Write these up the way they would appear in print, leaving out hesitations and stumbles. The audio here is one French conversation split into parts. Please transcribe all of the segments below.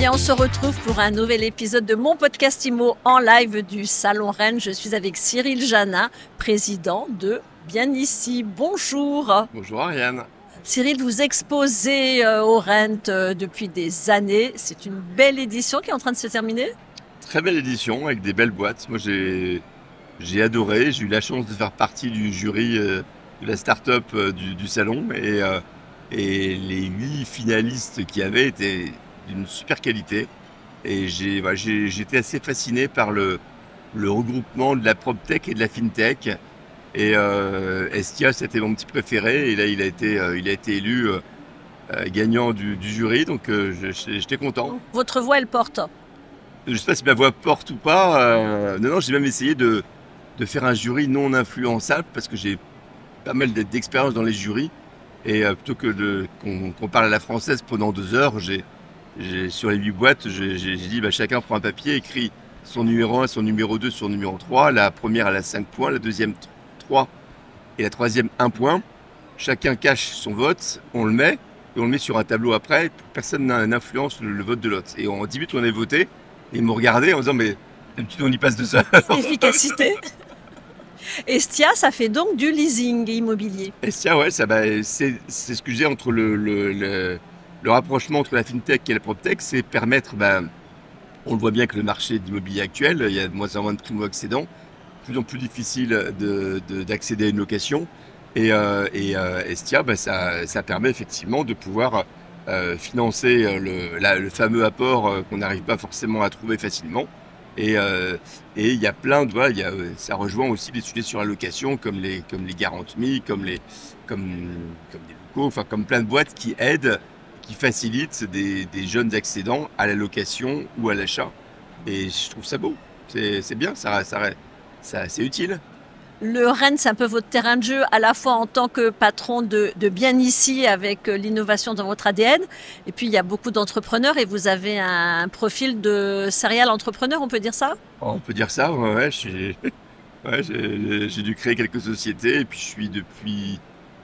bien, on se retrouve pour un nouvel épisode de mon podcast IMO en live du Salon Rennes. Je suis avec Cyril Janin, président de Bien Ici. Bonjour. Bonjour Ariane. Cyril, vous exposez au Rennes depuis des années. C'est une belle édition qui est en train de se terminer. Très belle édition avec des belles boîtes. Moi j'ai adoré. J'ai eu la chance de faire partie du jury de la start-up du salon et les 8 finalistes qu'il y avait étaient d'une super qualité. Et j'étais assez fasciné par le regroupement de la PropTech et de la FinTech. Et Estia, c'était mon petit préféré. Et là, il a été élu gagnant du jury. Donc, j'étais content. Votre voix, elle porte. Je ne sais pas si ma voix porte ou pas. Non, j'ai même essayé de faire un jury non influençable parce que j'ai pas mal d'expérience dans les jurys. Et plutôt que qu'on parle à la française pendant 2 heures, sur les 8 boîtes, j'ai dit chacun prend un papier, écrit son numéro 1, son numéro 2, son numéro 3. La première, elle a 5 points, la deuxième 3 et la troisième 1 point. Chacun cache son vote, on le met et on le met sur un tableau après. Personne n'influence le vote de l'autre. Et en 10 minutes, on a voté et ils m'ont regardé en disant mais d'habitude on y passe 2 heures. Efficacité. Estia, ça fait donc du leasing immobilier. Estia, ouais, c'est ce que je disais entre le rapprochement entre la FinTech et la PropTech, c'est permettre, on le voit bien que le marché d'immobilier actuel, il y a de moins en moins de primo-accédants, de plus en plus difficile d'accéder à une location. Et Estia, ça permet effectivement de pouvoir financer le fameux apport qu'on n'arrive pas forcément à trouver facilement. Et il y a plein ça rejoint aussi des sujets sur la location, comme les garanties, comme des locaux, enfin comme plein de boîtes qui aident, qui facilitent des jeunes accédants à la location ou à l'achat. Et je trouve ça beau, c'est bien, c'est utile. Le Rennes, c'est un peu votre terrain de jeu, à la fois en tant que patron de Bien Ici, avec l'innovation dans votre ADN. Et puis, il y a beaucoup d'entrepreneurs et vous avez un profil de serial entrepreneur, on peut dire ça? On peut dire ça, ouais. J'ai dû créer quelques sociétés et puis je suis depuis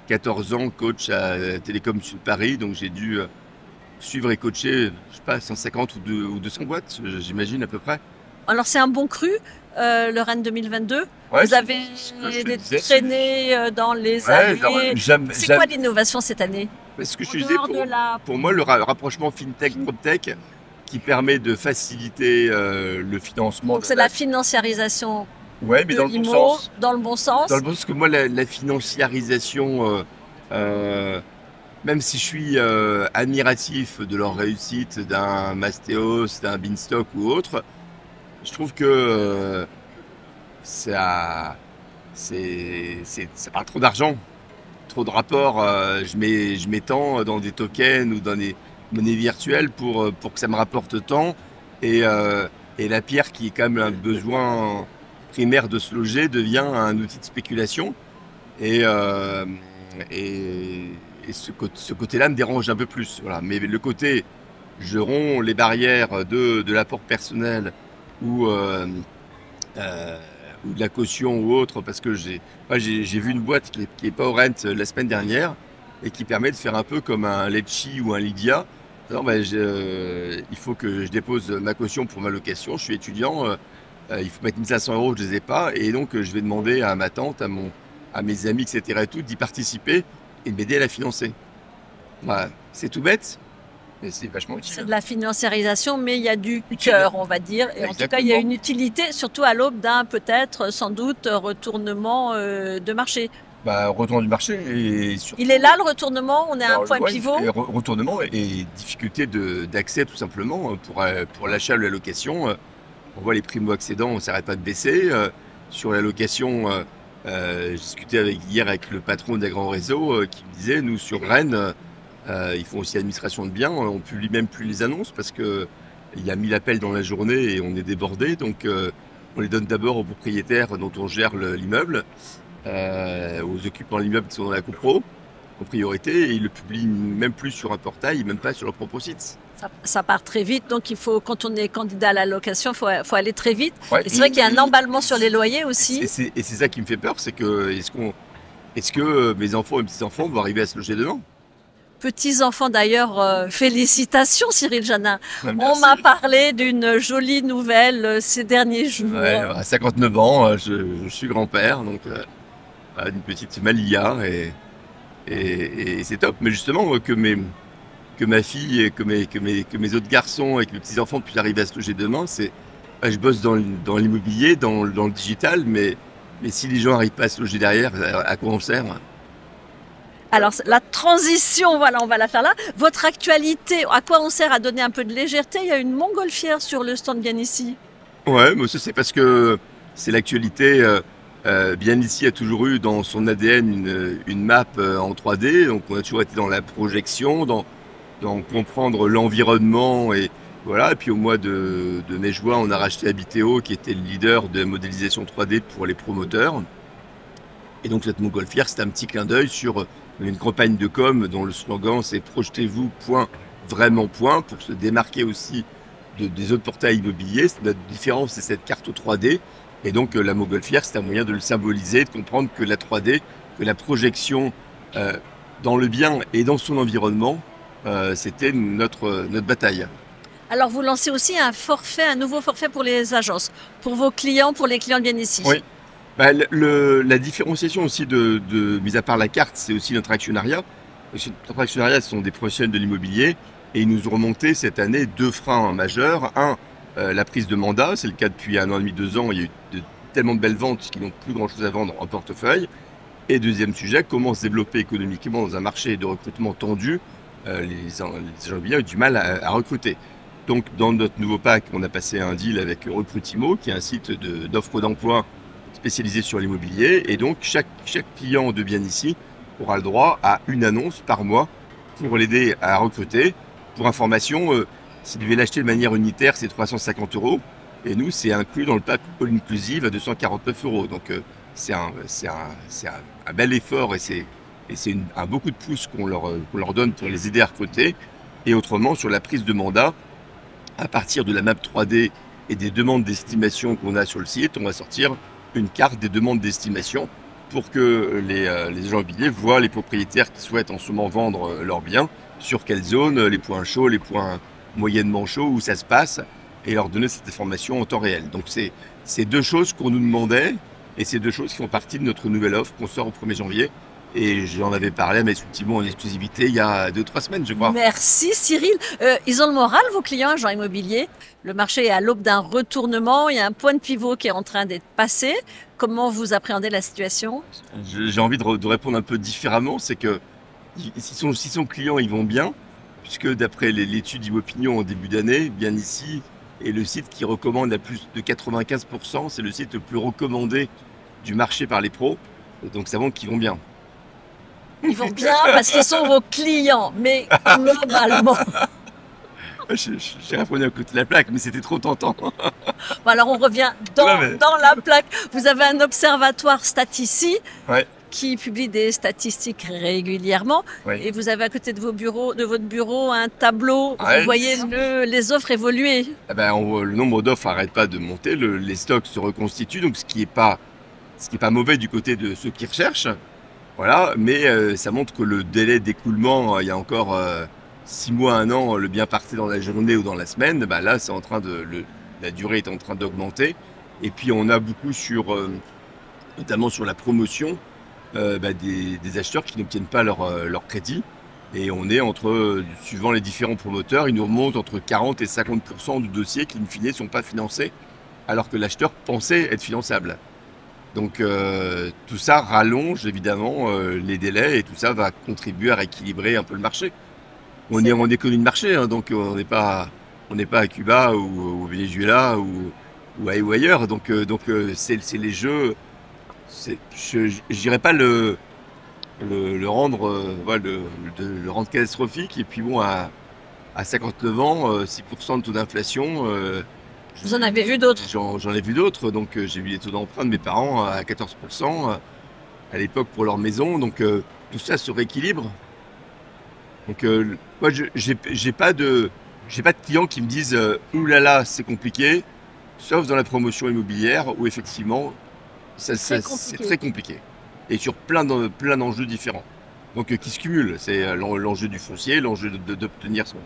14 ans coach à Télécom Sud Paris. Donc, j'ai dû suivre et coacher, je sais pas, 150 ou 200 boîtes, j'imagine à peu près. Alors, c'est un bon cru, le Rennes 2022. Ouais, vous avez traîné dans les années. C'est quoi l'innovation cette année? Ce que je disais, pour moi, le rapprochement FinTech-PropTech qui permet de faciliter le financement. Donc c'est la financiarisation mais de dans le bon sens. Dans le bon sens. Dans le bon sens, que moi, la financiarisation, même si je suis admiratif de leur réussite d'un Mastéos, d'un Beanstalk ou autre, je trouve que ça parle trop d'argent, trop de rapports. Je m'étends dans des tokens ou dans des monnaies virtuelles pour que ça me rapporte tant. Et la pierre, qui est quand même un besoin primaire de se loger, devient un outil de spéculation. Et ce côté-là me dérange un peu plus. Voilà. Mais le côté, je romps les barrières de l'apport personnel ou de la caution ou autre, parce que j'ai vu une boîte qui est pas au Rennes la semaine dernière et qui permet de faire un peu comme un Lecci ou un Lydia. Alors, il faut que je dépose ma caution pour ma location, je suis étudiant, il faut mettre 1500 €, je les ai pas, et donc je vais demander à ma tante, à mes amis, etc. et tout, d'y participer et de m'aider à la financer. C'est tout bête, mais c'est vachement utile. C'est de la financiarisation, mais il y a du cœur, on va dire. Et en tout cas, il y a une utilité, surtout à l'aube d'un peut-être, sans doute, retournement de marché. Retournement du marché. Et surtout, il est là, le retournement? On est à un point pivot? Retournement et difficulté d'accès, tout simplement, pour l'achat ou la location. On voit les primo-accédants, on ne s'arrête pas de baisser. Sur la location, j'ai discuté hier avec le patron d'un grand réseau qui me disait, nous, sur Rennes, ils font aussi administration de biens, on publie même plus les annonces parce qu'il y a 1000 appels dans la journée et on est débordé. Donc on les donne d'abord aux propriétaires dont on gère l'immeuble, aux occupants de l'immeuble qui sont dans la copro, en priorité, et ils le publient même plus sur un portail, même pas sur leur propre site. Ça part très vite, donc il faut, quand on est candidat à la location, il faut aller très vite. Ouais, et c'est vrai qu'il y a un emballement sur les loyers aussi. Et c'est ça qui me fait peur, c'est que est-ce que mes enfants et mes petits-enfants vont arriver à se loger dedans? petits-enfants d'ailleurs. Félicitations Cyril Janin. On Merci. m'a parlé d'une jolie nouvelle ces derniers jours. Ouais, à 59 ans, je suis grand-père, donc d'une petite Malia, et c'est top. Mais justement, que ma fille, et que mes autres garçons et que mes petits-enfants puissent arriver à se loger demain, je bosse dans l'immobilier, dans le digital, mais si les gens n'arrivent pas à se loger derrière, à quoi on sert? Alors la transition, voilà, on va la faire là. Votre actualité, à quoi on sert? À donner un peu de légèreté? Il y a une montgolfière sur le stand bien ici. Ouais, mais ça c'est parce que c'est l'actualité. Bien ici a toujours eu dans son ADN une map en 3D, donc on a toujours été dans la projection, dans comprendre l'environnement, et voilà. Et puis au mois de mai-juin, on a racheté Habiteo, qui était le leader de la modélisation 3D pour les promoteurs. Et donc cette montgolfière, c'est un petit clin d'œil sur une campagne de com dont le slogan c'est projetez-vous, point, vraiment point, pour se démarquer aussi des autres portails immobiliers. Notre différence, c'est cette carte 3D. Et donc la montgolfière, c'est un moyen de le symboliser, de comprendre que la 3D, que la projection dans le bien et dans son environnement, c'était notre bataille. Alors vous lancez aussi un nouveau forfait pour les agences, pour vos clients, pour les clients de bien ici. Oui. Bah, la différenciation aussi mis à part la carte, c'est aussi notre actionnariat. Notre actionnariat, ce sont des professionnels de l'immobilier, et ils nous ont remonté cette année 2 freins majeurs. Un, la prise de mandat, c'est le cas depuis 1 an et demi, 2 ans. Il y a eu tellement de belles ventes qu'ils n'ont plus grand chose à vendre en portefeuille. Et deuxième sujet, comment se développer économiquement dans un marché de recrutement tendu. Les agents immobiliers ont du mal à recruter. Donc dans notre nouveau pack, on a passé un deal avec Recrutimo, qui est un site d'offre d'emploi spécialisé sur l'immobilier. Et donc chaque client de bien ici aura le droit à une annonce par mois pour l'aider à recruter. Pour information, s'il devait l'acheter de manière unitaire, c'est 350 €. Et nous, c'est inclus dans le pack All Inclusive à 249 €. Donc c'est un bel effort, et c'est un beaucoup de pouces qu'on leur donne pour les aider à recruter. Et autrement, sur la prise de mandat, à partir de la map 3D et des demandes d'estimation qu'on a sur le site, on va sortir une carte des demandes d'estimation pour que les agents immobiliers voient les propriétaires qui souhaitent en ce moment vendre leurs biens, sur quelle zone, les points chauds, les points moyennement chauds, où ça se passe, et leur donner cette information en temps réel. Donc c'est 2 choses qu'on nous demandait, et c'est 2 choses qui font partie de notre nouvelle offre qu'on sort au 1er janvier. Et j'en avais parlé, mais effectivement en exclusivité il y a 2-3 semaines, je crois. Merci Cyril. Ils ont le moral, vos clients, agents immobiliers. Le marché est à l'aube d'un retournement. Il y a un point de pivot qui est en train d'être passé. Comment vous appréhendez la situation? J'ai envie de répondre un peu différemment. C'est que si son client ils vont bien, puisque d'après l'étude Imopinion en début d'année, bien ici est le site qui recommande à plus de 95%. C'est le site le plus recommandé du marché par les pros. Et donc ça montre qu'ils vont bien. Ils vont bien parce qu'ils sont vos clients, mais globalement. J'ai répondu à côté de la plaque, mais c'était trop tentant. Bon, alors on revient dans la plaque. Vous avez un observatoire Statici qui publie des statistiques régulièrement. Ouais. Et vous avez à côté de votre bureau un tableau. Ouais. Vous voyez les offres évoluer. Eh ben, le nombre d'offres n'arrête pas de monter, les stocks se reconstituent, donc ce qui est pas mauvais du côté de ceux qui recherchent. Voilà, mais ça montre que le délai d'écoulement, il y a encore 6 mois, 1 an, le bien partait dans la journée ou dans la semaine. Bah là, c'est la durée est en train d'augmenter. Et puis on a beaucoup notamment sur la promotion, des acheteurs qui n'obtiennent pas leur crédit. Et on est suivant les différents promoteurs, ils nous remontent entre 40 et 50% du dossier qui, in fine, ne sont pas financés, alors que l'acheteur pensait être finançable. Donc tout ça rallonge évidemment les délais, et tout ça va contribuer à rééquilibrer un peu le marché. On est en économie de marché, hein, donc on n'est pas à Cuba ou au Venezuela ou ailleurs. Donc c'est les jeux. Je dirais pas le rendre le rendre catastrophique. Et puis bon, à 59 ans, 6% de taux d'inflation. Vous en avez vu d'autres? J'en ai vu d'autres. Donc j'ai vu les taux d'emprunt de mes parents à 14% à l'époque pour leur maison. Donc tout ça se rééquilibre. Donc moi j'ai pas de clients qui me disent ouh là là, c'est compliqué, sauf dans la promotion immobilière où effectivement c'est très compliqué, et sur plein d'enjeux différents. Donc qui se cumulent. C'est l'enjeu du foncier, l'enjeu d'obtenir son...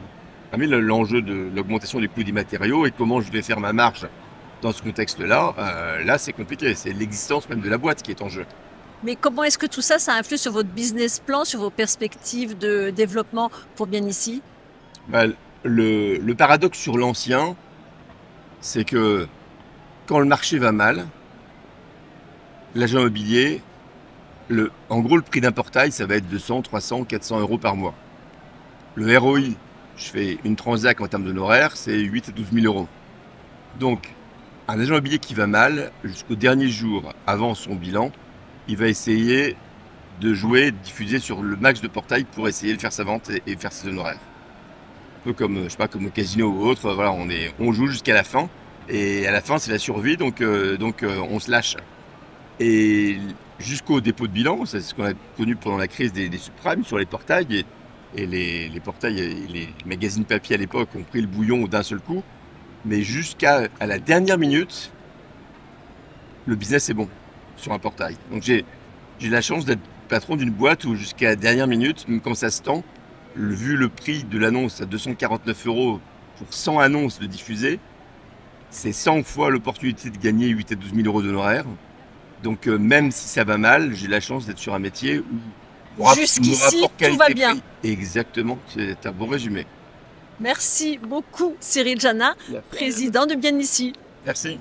l'enjeu de l'augmentation des coûts des matériaux et comment je vais faire ma marge dans ce contexte-là. Là, c'est compliqué. C'est l'existence même de la boîte qui est en jeu. Mais comment est-ce que tout ça, ça influe sur votre business plan, sur vos perspectives de développement pour bien ici? Bah, le paradoxe sur l'ancien, c'est que quand le marché va mal, l'agent immobilier, en gros, le prix d'un portail, ça va être 200, 300, 400 euros par mois. Le ROI, je fais une transac en termes d'honoraires, c'est 8 à 12 000 euros. Donc, un agent immobilier qui va mal, jusqu'au dernier jour avant son bilan, il va essayer de jouer, de diffuser sur le max de portails pour essayer de faire sa vente et faire ses honoraires. Un peu comme, je sais pas, comme au casino ou autre, voilà, on joue jusqu'à la fin. Et à la fin, c'est la survie, donc on se lâche. Et jusqu'au dépôt de bilan, c'est ce qu'on a connu pendant la crise des subprimes sur les portails. Et les portails et les magazines papier à l'époque ont pris le bouillon d'un seul coup. Mais jusqu'à la dernière minute, le business est bon sur un portail. Donc j'ai la chance d'être patron d'une boîte où jusqu'à la dernière minute, même quand ça se tend, vu le prix de l'annonce à 249 euros pour 100 annonces de diffusées, c'est 100 fois l'opportunité de gagner 8 à 12 000 euros d'honoraires. Donc même si ça va mal, j'ai la chance d'être sur un métier où jusqu'ici, tout va bien. Exactement, c'est un bon résumé. Merci beaucoup Cyril Jana, président de Bien Ici. Merci.